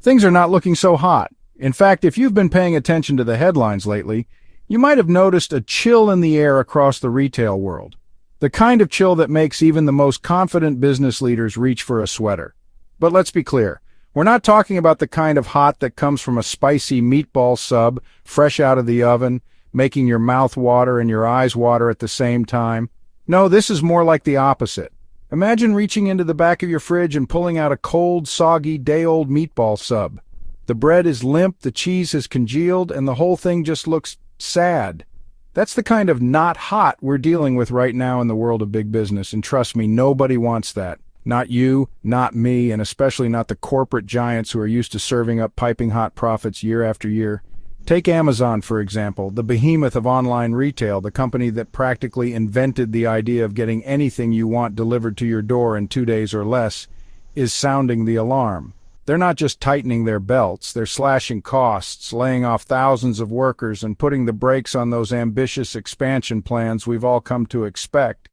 Things are not looking so hot. In fact, if you've been paying attention to the headlines lately, you might have noticed a chill in the air across the retail world. The kind of chill that makes even the most confident business leaders reach for a sweater. But let's be clear, we're not talking about the kind of hot that comes from a spicy meatball sub fresh out of the oven, making your mouth water and your eyes water at the same time. No, this is more like the opposite. Imagine reaching into the back of your fridge and pulling out a cold, soggy, day-old meatball sub. The bread is limp, the cheese has congealed, and the whole thing just looks sad. That's the kind of not hot we're dealing with right now in the world of big business, and trust me, nobody wants that. Not you, not me, and especially not the corporate giants who are used to serving up piping hot profits year after year. Take Amazon, for example, the behemoth of online retail, the company that practically invented the idea of getting anything you want delivered to your door in 2 days or less, is sounding the alarm. They're not just tightening their belts, they're slashing costs, laying off thousands of workers, and putting the brakes on those ambitious expansion plans we've all come to expect.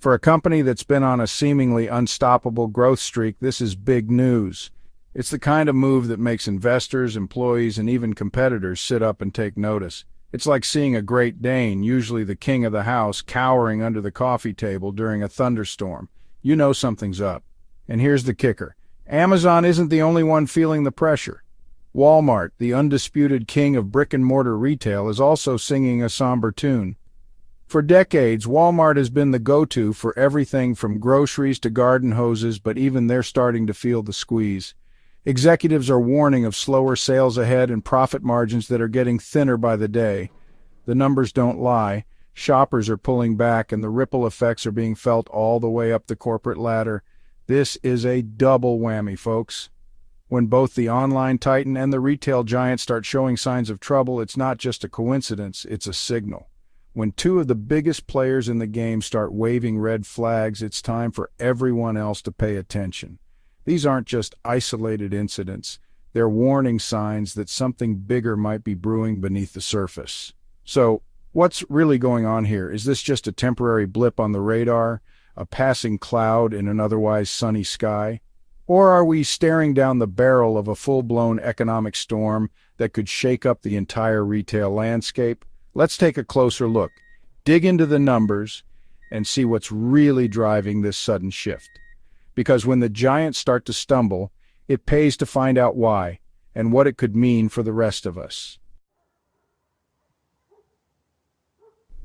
For a company that's been on a seemingly unstoppable growth streak, this is big news. It's the kind of move that makes investors, employees, and even competitors sit up and take notice. It's like seeing a Great Dane, usually the king of the house, cowering under the coffee table during a thunderstorm. You know something's up. And here's the kicker. Amazon isn't the only one feeling the pressure. Walmart, the undisputed king of brick-and-mortar retail, is also singing a somber tune. For decades, Walmart has been the go-to for everything from groceries to garden hoses, but even they're starting to feel the squeeze. Executives are warning of slower sales ahead and profit margins that are getting thinner by the day. The numbers don't lie. Shoppers are pulling back, and the ripple effects are being felt all the way up the corporate ladder. This is a double whammy, folks. When both the online titan and the retail giant start showing signs of trouble, it's not just a coincidence, it's a signal. When two of the biggest players in the game start waving red flags, it's time for everyone else to pay attention. These aren't just isolated incidents. They're warning signs that something bigger might be brewing beneath the surface. So, what's really going on here? Is this just a temporary blip on the radar? A passing cloud in an otherwise sunny sky? Or are we staring down the barrel of a full-blown economic storm that could shake up the entire retail landscape? Let's take a closer look, dig into the numbers, and see what's really driving this sudden shift. Because when the giants start to stumble, it pays to find out why and what it could mean for the rest of us.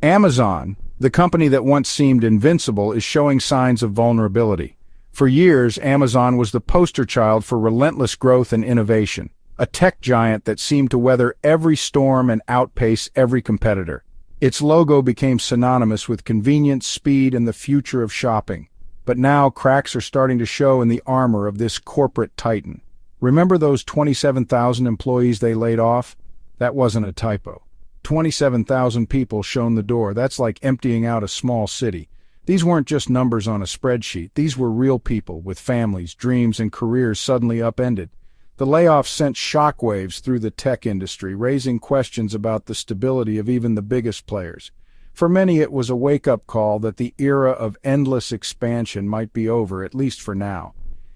Amazon, the company that once seemed invincible, is showing signs of vulnerability. For years, Amazon was the poster child for relentless growth and innovation, a tech giant that seemed to weather every storm and outpace every competitor. Its logo became synonymous with convenience, speed, and the future of shopping. But now cracks are starting to show in the armor of this corporate titan. Remember those 27,000 employees they laid off? That wasn't a typo. 27,000 people shown the door. That's like emptying out a small city. These weren't just numbers on a spreadsheet. These were real people with families, dreams, and careers suddenly upended. The layoffs sent shockwaves through the tech industry, raising questions about the stability of even the biggest players. For many, it was a wake-up call that the era of endless expansion might be over, at least for now.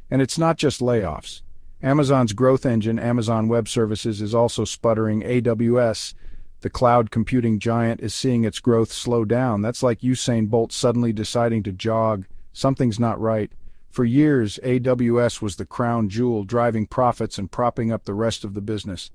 And it's not just layoffs. Amazon's growth engine, Amazon Web Services, is also sputtering. AWS, the cloud computing giant, is seeing its growth slow down. That's like Usain Bolt suddenly deciding to jog. Something's not right. For years, AWS was the crown jewel, driving profits and propping up the rest of the business.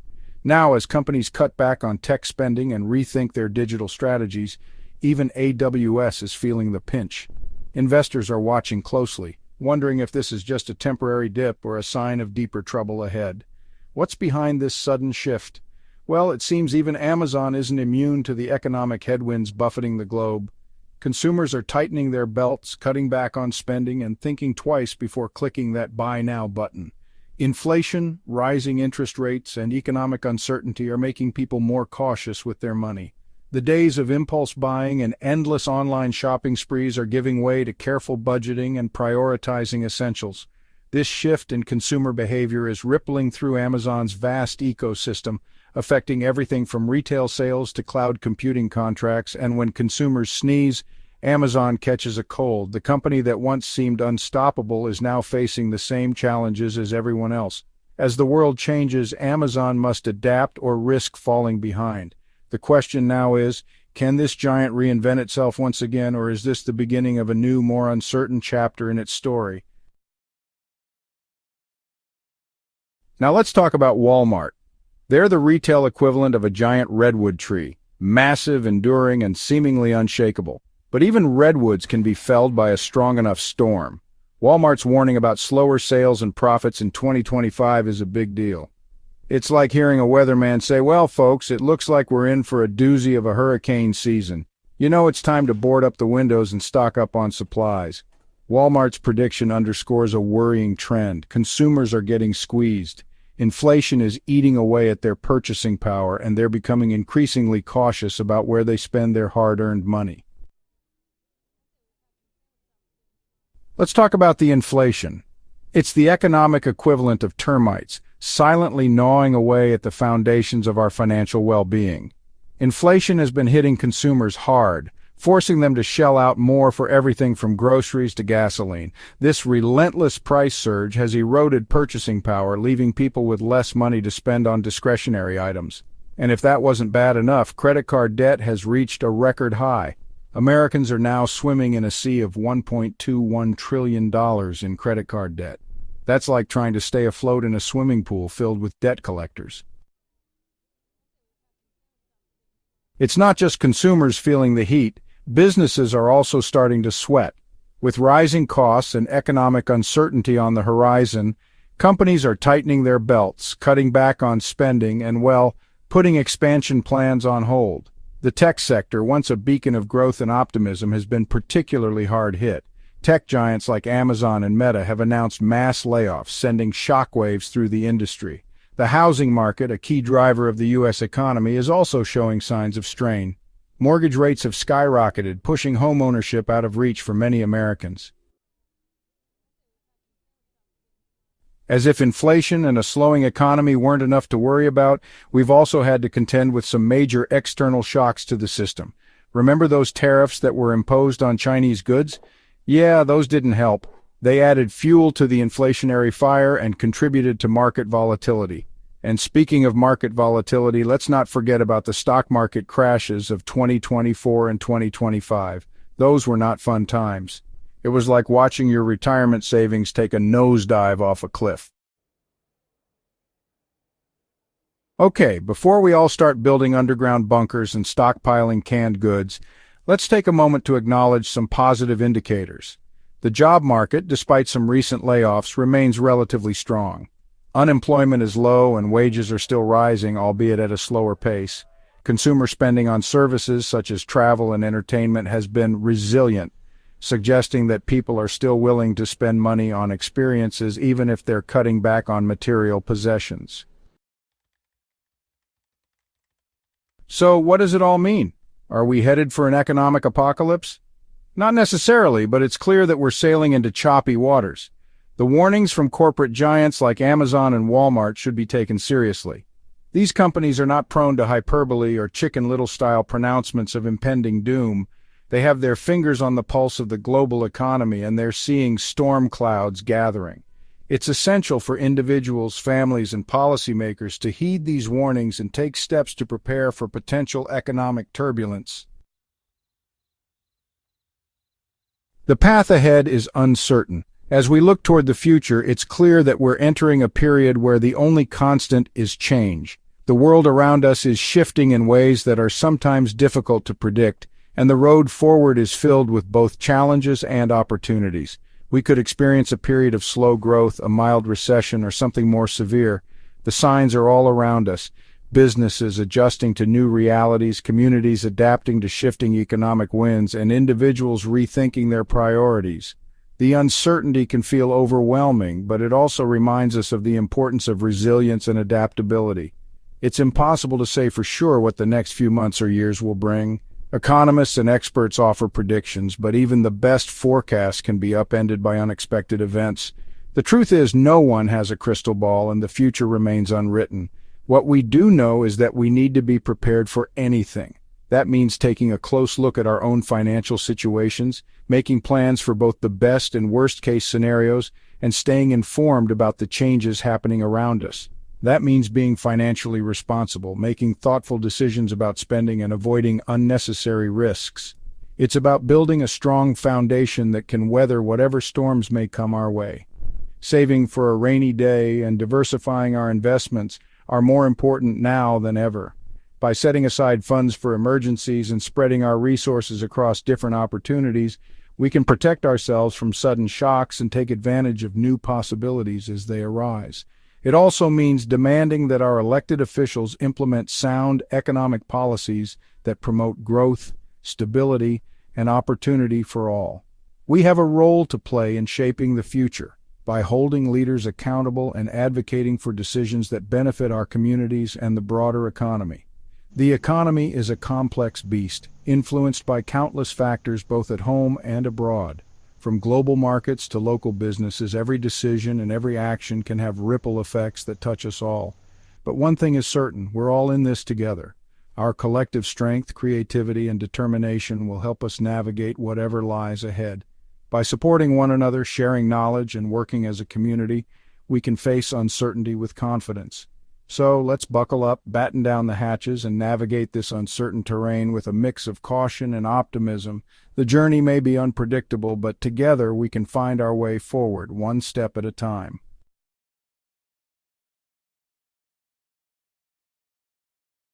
Now, as companies cut back on tech spending and rethink their digital strategies, even AWS is feeling the pinch. Investors are watching closely, wondering if this is just a temporary dip or a sign of deeper trouble ahead. What's behind this sudden shift? Well, it seems even Amazon isn't immune to the economic headwinds buffeting the globe. Consumers are tightening their belts, cutting back on spending, and thinking twice before clicking that buy now button. Inflation, rising interest rates, and economic uncertainty are making people more cautious with their money. The days of impulse buying and endless online shopping sprees are giving way to careful budgeting and prioritizing essentials. This shift in consumer behavior is rippling through Amazon's vast ecosystem, affecting everything from retail sales to cloud computing contracts. And when consumers sneeze, Amazon catches a cold. The company that once seemed unstoppable is now facing the same challenges as everyone else. As the world changes, Amazon must adapt or risk falling behind. The question now is, can this giant reinvent itself once again, or is this the beginning of a new, more uncertain chapter in its story? Now let's talk about Walmart. They're the retail equivalent of a giant redwood tree, massive, enduring, and seemingly unshakable. But even redwoods can be felled by a strong enough storm. Walmart's warning about slower sales and profits in 2025 is a big deal. It's like hearing a weatherman say, "Well, folks, it looks like we're in for a doozy of a hurricane season. You know it's time to board up the windows and stock up on supplies." Walmart's prediction underscores a worrying trend. Consumers are getting squeezed. Inflation is eating away at their purchasing power, and they're becoming increasingly cautious about where they spend their hard-earned money. Let's talk about the inflation. It's the economic equivalent of termites, silently gnawing away at the foundations of our financial well-being. Inflation has been hitting consumers hard, forcing them to shell out more for everything from groceries to gasoline. This relentless price surge has eroded purchasing power, leaving people with less money to spend on discretionary items. And if that wasn't bad enough, credit card debt has reached a record high. Americans are now swimming in a sea of $1.21 trillion in credit card debt. That's like trying to stay afloat in a swimming pool filled with debt collectors. It's not just consumers feeling the heat. Businesses are also starting to sweat. With rising costs and economic uncertainty on the horizon, companies are tightening their belts, cutting back on spending, and, well, putting expansion plans on hold. The tech sector, once a beacon of growth and optimism, has been particularly hard hit. Tech giants like Amazon and Meta have announced mass layoffs, sending shockwaves through the industry. The housing market, a key driver of the U.S. economy, is also showing signs of strain. Mortgage rates have skyrocketed, pushing homeownership out of reach for many Americans. As if inflation and a slowing economy weren't enough to worry about, we've also had to contend with some major external shocks to the system. Remember those tariffs that were imposed on Chinese goods? Yeah, those didn't help. They added fuel to the inflationary fire and contributed to market volatility. And speaking of market volatility, let's not forget about the stock market crashes of 2024 and 2025. Those were not fun times. It was like watching your retirement savings take a nosedive off a cliff. Okay, before we all start building underground bunkers and stockpiling canned goods, let's take a moment to acknowledge some positive indicators. The job market, despite some recent layoffs, remains relatively strong. Unemployment is low and wages are still rising, albeit at a slower pace. Consumer spending on services such as travel and entertainment has been resilient, suggesting that people are still willing to spend money on experiences even if they're cutting back on material possessions. So, what does it all mean? Are we headed for an economic apocalypse? Not necessarily, but it's clear that we're sailing into choppy waters. The warnings from corporate giants like Amazon and Walmart should be taken seriously. These companies are not prone to hyperbole or Chicken Little-style pronouncements of impending doom. They have their fingers on the pulse of the global economy, and they're seeing storm clouds gathering. It's essential for individuals, families, and policymakers to heed these warnings and take steps to prepare for potential economic turbulence. The path ahead is uncertain. As we look toward the future, it's clear that we're entering a period where the only constant is change. The world around us is shifting in ways that are sometimes difficult to predict, and the road forward is filled with both challenges and opportunities. We could experience a period of slow growth, a mild recession, or something more severe. The signs are all around us. Businesses adjusting to new realities, communities adapting to shifting economic winds, and individuals rethinking their priorities. The uncertainty can feel overwhelming, but it also reminds us of the importance of resilience and adaptability. It's impossible to say for sure what the next few months or years will bring. Economists and experts offer predictions, but even the best forecasts can be upended by unexpected events. The truth is, no one has a crystal ball, and the future remains unwritten. What we do know is that we need to be prepared for anything. That means taking a close look at our own financial situations, making plans for both the best and worst-case scenarios, and staying informed about the changes happening around us. That means being financially responsible, making thoughtful decisions about spending, and avoiding unnecessary risks. It's about building a strong foundation that can weather whatever storms may come our way. Saving for a rainy day and diversifying our investments are more important now than ever. By setting aside funds for emergencies and spreading our resources across different opportunities, we can protect ourselves from sudden shocks and take advantage of new possibilities as they arise. It also means demanding that our elected officials implement sound economic policies that promote growth, stability, and opportunity for all. We have a role to play in shaping the future by holding leaders accountable and advocating for decisions that benefit our communities and the broader economy. The economy is a complex beast, influenced by countless factors both at home and abroad. From global markets to local businesses, every decision and every action can have ripple effects that touch us all. But one thing is certain, we're all in this together. Our collective strength, creativity, and determination will help us navigate whatever lies ahead. By supporting one another, sharing knowledge, and working as a community, we can face uncertainty with confidence. So let's buckle up, batten down the hatches, and navigate this uncertain terrain with a mix of caution and optimism. The journey may be unpredictable, but together we can find our way forward, one step at a time.